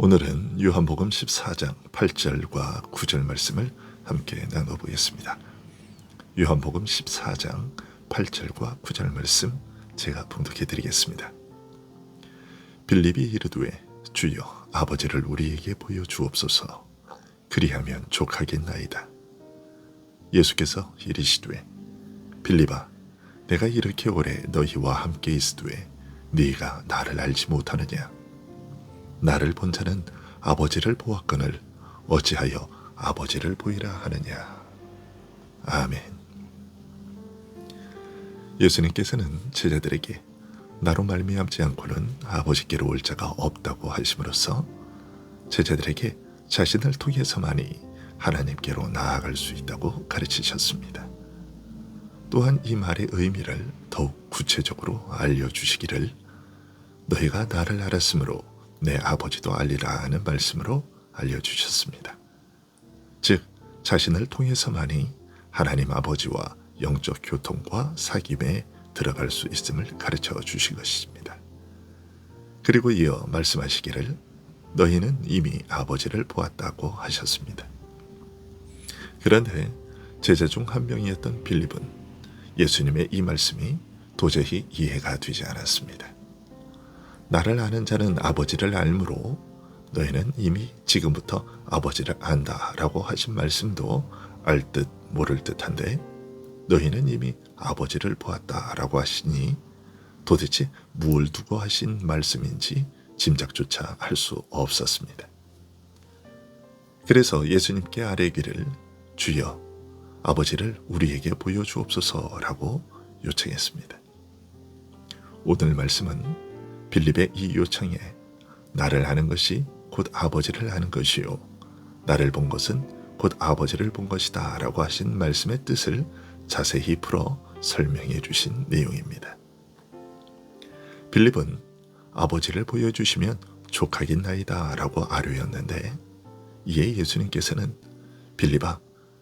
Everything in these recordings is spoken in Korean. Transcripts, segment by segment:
오늘은 요한복음 14장 8절과 9절 말씀을 함께 나눠보겠습니다. 요한복음 14장 8절과 9절 말씀 제가 봉독해 드리겠습니다. 빌립이 이르되 주여 아버지를 우리에게 보여주옵소서. 그리하면 족하겠나이다. 예수께서 이르시되 빌립아 내가 이렇게 오래 너희와 함께 있으되 네가 나를 알지 못하느냐. 나를 본 자는 아버지를 보았거늘 어찌하여 아버지를 보이라 하느냐. 아멘. 예수님께서는 제자들에게 나로 말미암지 않고는 아버지께로 올 자가 없다고 하심으로써 제자들에게 자신을 통해서만이 하나님께로 나아갈 수 있다고 가르치셨습니다. 또한 이 말의 의미를 더욱 구체적으로 알려주시기를 너희가 나를 알았으므로 내 아버지도 알리라 하는 말씀으로 알려주셨습니다. 즉 자신을 통해서만이 하나님 아버지와 영적 교통과 사귐에 들어갈 수 있음을 가르쳐 주신 것입니다. 그리고 이어 말씀하시기를 너희는 이미 아버지를 보았다고 하셨습니다. 그런데 제자 중 한 명이었던 빌립은 예수님의 이 말씀이 도저히 이해가 되지 않았습니다. 나를 아는 자는 아버지를 알므로 너희는 이미 지금부터 아버지를 안다라고 하신 말씀도 알 듯 모를 듯한데 너희는 이미 아버지를 보았다라고 하시니 도대체 무엇을 두고 하신 말씀인지 짐작조차 할 수 없었습니다. 그래서 예수님께 아뢰기를 주여 아버지를 우리에게 보여주옵소서라고 요청했습니다. 오늘 말씀은 빌립의 이 요청에 나를 아는 것이 곧 아버지를 아는 것이요 나를 본 것은 곧 아버지를 본 것이다 라고 하신 말씀의 뜻을 자세히 풀어 설명해 주신 내용입니다. 빌립은 아버지를 보여주시면 족하겠나이다 라고 아뢰었는데 이에 예수님께서는 빌립아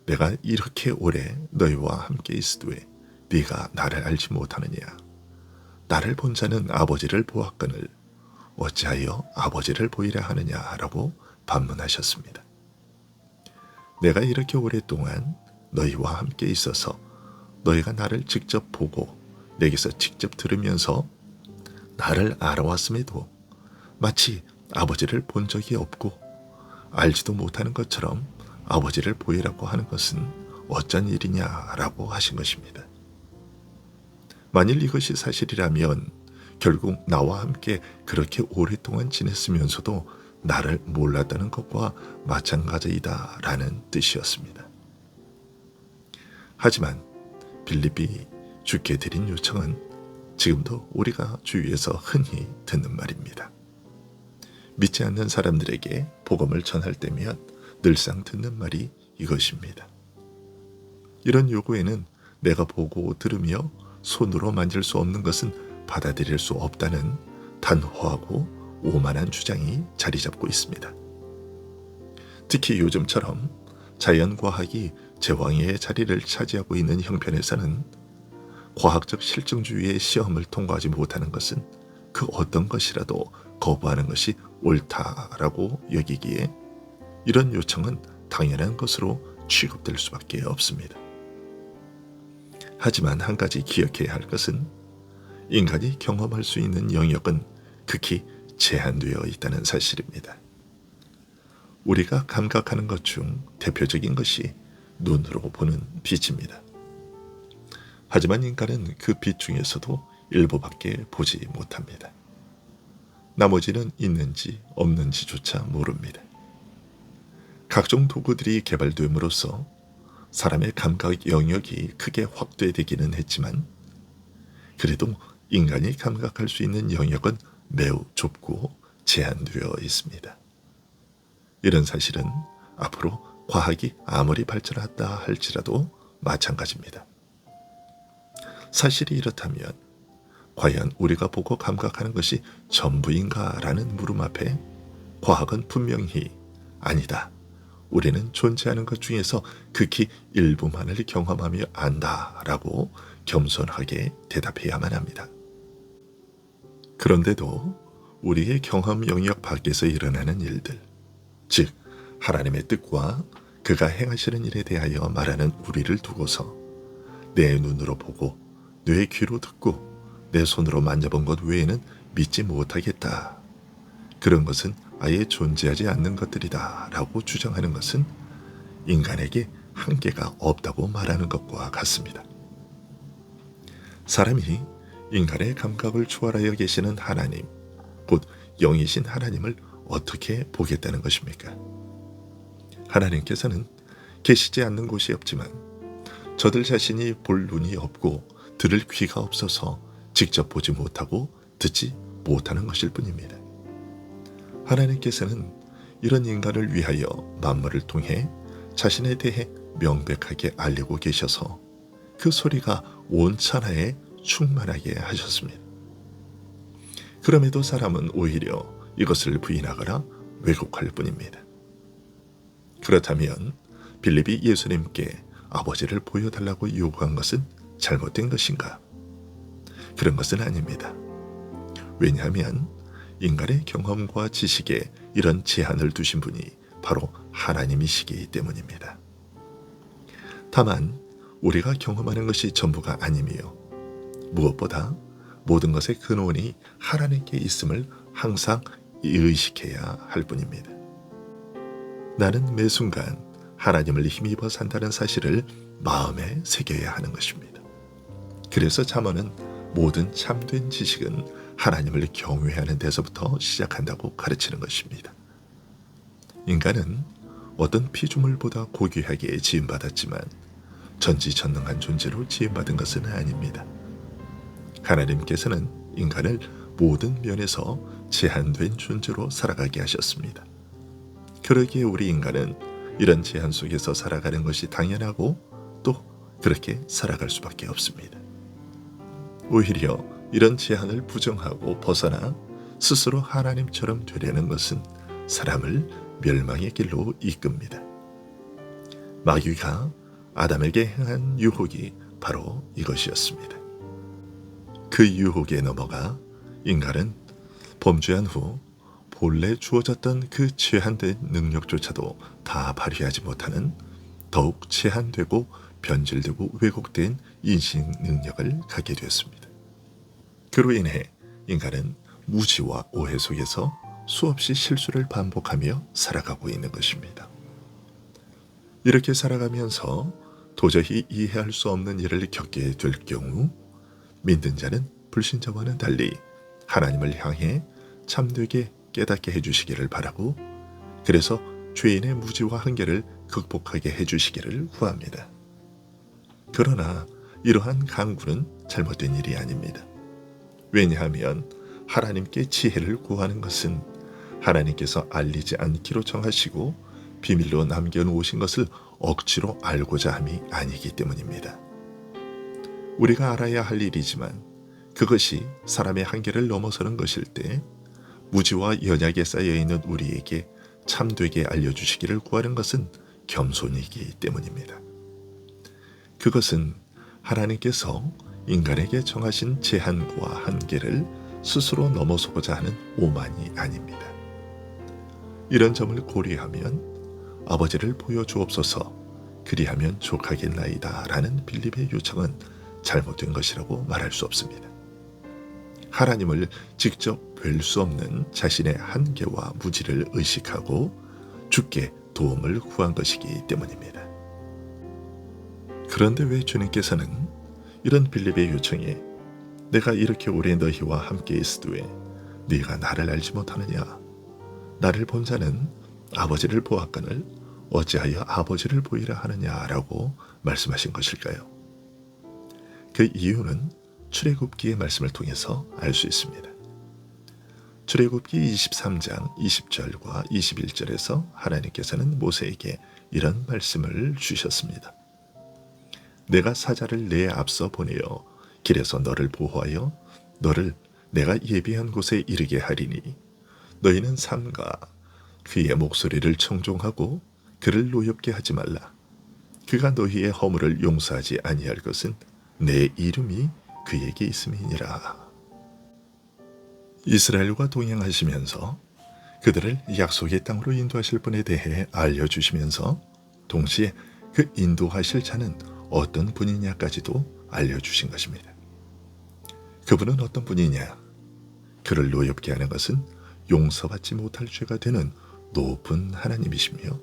내가 이렇게 오래 너희와 함께 있으되 네가 나를 알지 못하느냐. 나를 본 자는 아버지를 보았거늘 어찌하여 아버지를 보이라 하느냐라고 반문하셨습니다. 내가 이렇게 오랫동안 너희와 함께 있어서 너희가 나를 직접 보고 내게서 직접 들으면서 나를 알아왔음에도 마치 아버지를 본 적이 없고 알지도 못하는 것처럼 아버지를 보이라고 하는 것은 어쩐 일이냐라고 하신 것입니다. 만일 이것이 사실이라면 결국 나와 함께 그렇게 오랫동안 지냈으면서도 나를 몰랐다는 것과 마찬가지이다 라는 뜻이었습니다. 하지만 빌립이 주께 드린 요청은 지금도 우리가 주위에서 흔히 듣는 말입니다. 믿지 않는 사람들에게 복음을 전할 때면 늘상 듣는 말이 이것입니다. 이런 요구에는 내가 보고 들으며 손으로 만질 수 없는 것은 받아들일 수 없다는 단호하고 오만한 주장이 자리 잡고 있습니다. 특히 요즘처럼 자연과학이 제왕의 자리를 차지하고 있는 형편에서는 과학적 실증주의의 시험을 통과하지 못하는 것은 그 어떤 것이라도 거부하는 것이 옳다라고 여기기에 이런 요청은 당연한 것으로 취급될 수밖에 없습니다. 하지만 한 가지 기억해야 할 것은 인간이 경험할 수 있는 영역은 극히 제한되어 있다는 사실입니다. 우리가 감각하는 것 중 대표적인 것이 눈으로 보는 빛입니다. 하지만 인간은 그 빛 중에서도 일부밖에 보지 못합니다. 나머지는 있는지 없는지조차 모릅니다. 각종 도구들이 개발됨으로써 사람의 감각 영역이 크게 확대되기는 했지만 그래도 인간이 감각할 수 있는 영역은 매우 좁고 제한되어 있습니다. 이런 사실은 앞으로 과학이 아무리 발전했다 할지라도 마찬가지입니다. 사실이 이렇다면 과연 우리가 보고 감각하는 것이 전부인가라는 물음 앞에 과학은 분명히 아니다. 우리는 존재하는 것 중에서 극히 일부만을 경험하며 안다라고 겸손하게 대답해야만 합니다. 그런데도 우리의 경험 영역 밖에서 일어나는 일들, 즉 하나님의 뜻과 그가 행하시는 일에 대하여 말하는 우리를 두고서 내 눈으로 보고 내 귀로 듣고 내 손으로 만져본 것 외에는 믿지 못하겠다. 그런 것은 아예 존재하지 않는 것들이다 라고 주장하는 것은 인간에게 한계가 없다고 말하는 것과 같습니다. 사람이 인간의 감각을 초월하여 계시는 하나님, 곧 영이신 하나님을 어떻게 보겠다는 것입니까? 하나님께서는 계시지 않는 곳이 없지만 저들 자신이 볼 눈이 없고 들을 귀가 없어서 직접 보지 못하고 듣지 못하는 것일 뿐입니다. 하나님께서는 이런 인간을 위하여 만물을 통해 자신에 대해 명백하게 알리고 계셔서 그 소리가 온 천하에 충만하게 하셨습니다. 그럼에도 사람은 오히려 이것을 부인하거나 왜곡할 뿐입니다. 그렇다면 빌립이 예수님께 아버지를 보여달라고 요구한 것은 잘못된 것인가? 그런 것은 아닙니다. 왜냐하면 인간의 경험과 지식에 이런 제한을 두신 분이 바로 하나님이시기 때문입니다. 다만 우리가 경험하는 것이 전부가 아니며 무엇보다 모든 것의 근원이 하나님께 있음을 항상 의식해야 할 뿐입니다. 나는 매 순간 하나님을 힘입어 산다는 사실을 마음에 새겨야 하는 것입니다. 그래서 잠언은 모든 참된 지식은 하나님을 경외하는 데서부터 시작한다고 가르치는 것입니다. 인간은 어떤 피조물보다 고귀하게 지음받았지만 전지전능한 존재로 지음받은 것은 아닙니다. 하나님께서는 인간을 모든 면에서 제한된 존재로 살아가게 하셨습니다. 그러기에 우리 인간은 이런 제한 속에서 살아가는 것이 당연하고 또 그렇게 살아갈 수밖에 없습니다. 오히려 이런 제한을 부정하고 벗어나 스스로 하나님처럼 되려는 것은 사람을 멸망의 길로 이끕니다. 마귀가 아담에게 행한 유혹이 바로 이것이었습니다. 그 유혹에 넘어가 인간은 범죄한 후 본래 주어졌던 그 제한된 능력조차도 다 발휘하지 못하는 더욱 제한되고 변질되고 왜곡된 인식 능력을 갖게 되었습니다. 그로 인해 인간은 무지와 오해 속에서 수없이 실수를 반복하며 살아가고 있는 것입니다. 이렇게 살아가면서 도저히 이해할 수 없는 일을 겪게 될 경우 믿는 자는 불신자와는 달리 하나님을 향해 참되게 깨닫게 해주시기를 바라고 그래서 죄인의 무지와 한계를 극복하게 해주시기를 구합니다. 그러나 이러한 강구는 잘못된 일이 아닙니다. 왜냐하면 하나님께 지혜를 구하는 것은 하나님께서 알리지 않기로 정하시고 비밀로 남겨놓으신 것을 억지로 알고자 함이 아니기 때문입니다. 우리가 알아야 할 일이지만 그것이 사람의 한계를 넘어서는 것일 때 무지와 연약에 쌓여있는 우리에게 참되게 알려주시기를 구하는 것은 겸손이기 때문입니다. 그것은 하나님께서 인간에게 정하신 제한과 한계를 스스로 넘어서고자 하는 오만이 아닙니다. 이런 점을 고려하면 아버지를 보여주옵소서 그리하면 족하겠나이다 라는 빌립의 요청은 잘못된 것이라고 말할 수 없습니다. 하나님을 직접 뵐 수 없는 자신의 한계와 무지를 의식하고 주께 도움을 구한 것이기 때문입니다. 그런데 왜 주님께서는 이런 빌립의 요청에 내가 이렇게 오래 너희와 함께 있으되 네가 나를 알지 못하느냐 나를 본 자는 아버지를 보았거늘 어찌하여 아버지를 보이라 하느냐라고 말씀하신 것일까요? 그 이유는 출애굽기의 말씀을 통해서 알 수 있습니다. 출애굽기 23장 20절과 21절에서 하나님께서는 모세에게 이런 말씀을 주셨습니다. 내가 사자를 내 앞서 보내어 길에서 너를 보호하여 너를 내가 예비한 곳에 이르게 하리니 너희는 삼가 그의 목소리를 청종하고 그를 노엽게 하지 말라. 그가 너희의 허물을 용서하지 아니할 것은 내 이름이 그에게 있음이니라. 이스라엘과 동행하시면서 그들을 약속의 땅으로 인도하실 분에 대해 알려주시면서 동시에 그 인도하실 자는 어떤 분이냐까지도 알려주신 것입니다. 그분은 어떤 분이냐? 그를 노엽게 하는 것은 용서받지 못할 죄가 되는 높은 하나님이시며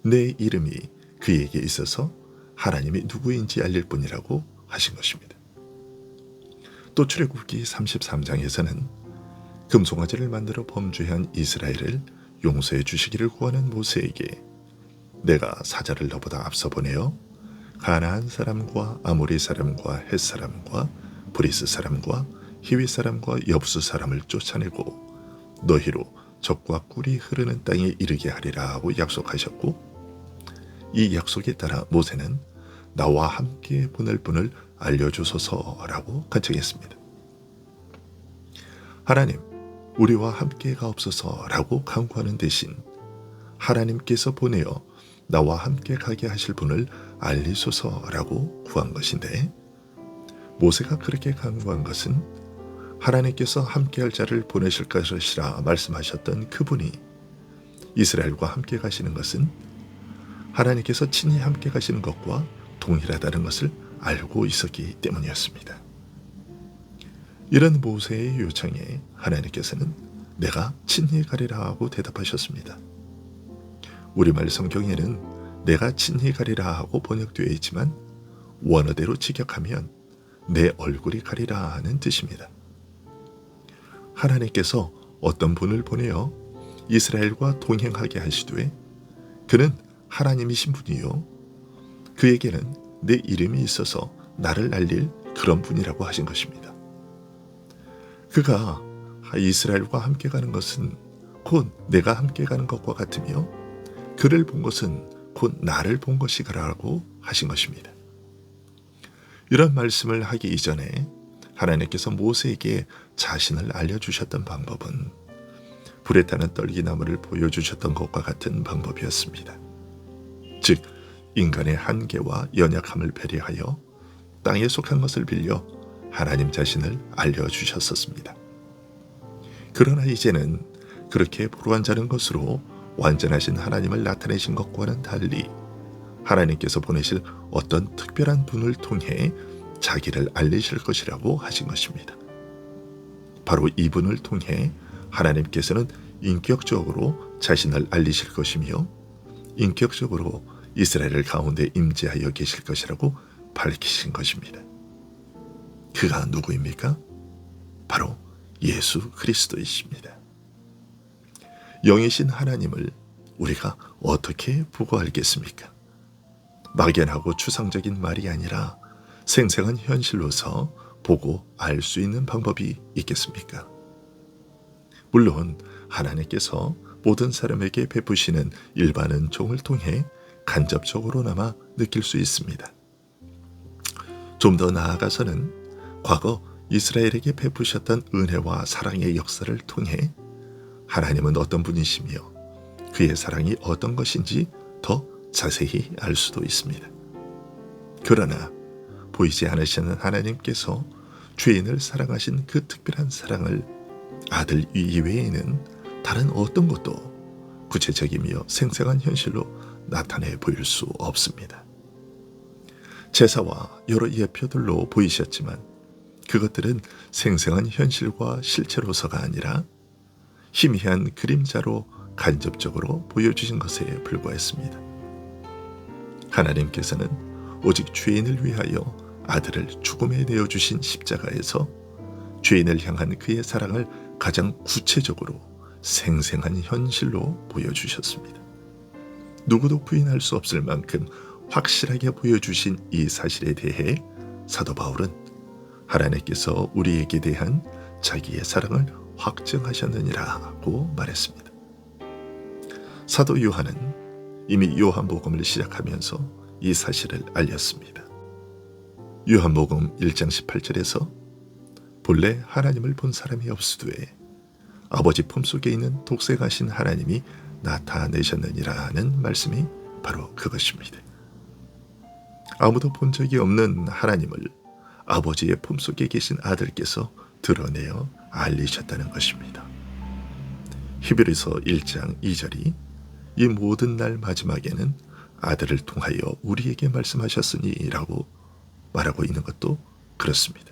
내 이름이 그에게 있어서 하나님이 누구인지 알릴 뿐이라고 하신 것입니다. 또 출애굽기 33장에서는 금송아지를 만들어 범죄한 이스라엘을 용서해 주시기를 구하는 모세에게 내가 사자를 너보다 앞서 보내어 가나안 사람과 아모리 사람과 헷 사람과 브리스 사람과 히위 사람과 여부스 사람을 쫓아내고 너희로 적과 꿀이 흐르는 땅에 이르게 하리라 하고 약속하셨고, 이 약속에 따라 모세는 나와 함께 보낼 분을 알려주소서라고 간청했습니다. 하나님, 우리와 함께 가옵소서라고 간구하는 대신 하나님께서 보내어 나와 함께 가게 하실 분을 알리소서라고 구한 것인데, 모세가 그렇게 간구한 것은 하나님께서 함께할 자를 보내실 것이라 말씀하셨던 그분이 이스라엘과 함께 가시는 것은 하나님께서 친히 함께 가시는 것과 동일하다는 것을 알고 있었기 때문이었습니다. 이런 모세의 요청에 하나님께서는 내가 친히 가리라 하고 대답하셨습니다. 우리말 성경에는 내가 친히 가리라 하고 번역되어 있지만 원어대로 직역하면 내 얼굴이 가리라 하는 뜻입니다. 하나님께서 어떤 분을 보내어 이스라엘과 동행하게 하시되 그는 하나님이신 분이요 그에게는 내 이름이 있어서 나를 알릴 그런 분이라고 하신 것입니다. 그가 이스라엘과 함께 가는 것은 곧 내가 함께 가는 것과 같으며 그를 본 것은 곧 나를 본 것이라고 하신 것입니다. 이런 말씀을 하기 이전에 하나님께서 모세에게 자신을 알려주셨던 방법은 불에 타는 떨기나무를 보여주셨던 것과 같은 방법이었습니다. 즉 인간의 한계와 연약함을 배려하여 땅에 속한 것을 빌려 하나님 자신을 알려주셨었습니다. 그러나 이제는 그렇게 불완전한 것으로 완전하신 하나님을 나타내신 것과는 달리 하나님께서 보내실 어떤 특별한 분을 통해 자기를 알리실 것이라고 하신 것입니다. 바로 이분을 통해 하나님께서는 인격적으로 자신을 알리실 것이며 인격적으로 이스라엘 가운데 임재하여 계실 것이라고 밝히신 것입니다. 그가 누구입니까? 바로 예수 그리스도이십니다. 영이신 하나님을 우리가 어떻게 보고 알겠습니까? 막연하고 추상적인 말이 아니라 생생한 현실로서 보고 알 수 있는 방법이 있겠습니까? 물론 하나님께서 모든 사람에게 베푸시는 일반 은총을 통해 간접적으로나마 느낄 수 있습니다. 좀 더 나아가서는 과거 이스라엘에게 베푸셨던 은혜와 사랑의 역사를 통해 하나님은 어떤 분이시며 그의 사랑이 어떤 것인지 더 자세히 알 수도 있습니다. 그러나 보이지 않으시는 하나님께서 죄인을 사랑하신 그 특별한 사랑을 아들 이외에는 다른 어떤 것도 구체적이며 생생한 현실로 나타내 보일 수 없습니다. 제사와 여러 예표들로 보이셨지만 그것들은 생생한 현실과 실체로서가 아니라 희미한 그림자로 간접적으로 보여주신 것에 불과했습니다. 하나님께서는 오직 죄인을 위하여 아들을 죽음에 내어주신 십자가에서 죄인을 향한 그의 사랑을 가장 구체적으로 생생한 현실로 보여주셨습니다. 누구도 부인할 수 없을 만큼 확실하게 보여주신 이 사실에 대해 사도 바울은 하나님께서 우리에게 대한 자기의 사랑을 확증하셨느니라고 말했습니다. 사도 요한은 이미 요한복음을 시작하면서 이 사실을 알렸습니다. 요한복음 1장 18절에서 본래 하나님을 본 사람이 없으되 아버지 품속에 있는 독생하신 하나님이 나타내셨느니라는 말씀이 바로 그것입니다. 아무도 본 적이 없는 하나님을 아버지의 품속에 계신 아들께서 드러내어 알리셨다는 것입니다. 히브리서 1장 2절이 이 모든 날 마지막에는 아들을 통하여 우리에게 말씀하셨으니 라고 말하고 있는 것도 그렇습니다.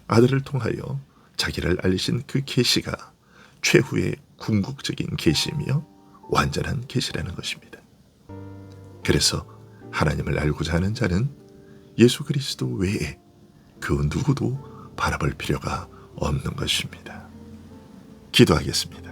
아들을 통하여 자기를 알리신 그 계시가 최후의 궁극적인 계시이며 완전한 계시라는 것입니다. 그래서 하나님을 알고자 하는 자는 예수 그리스도 외에 그 누구도 바라볼 필요가 없는 것입니다. 기도하겠습니다.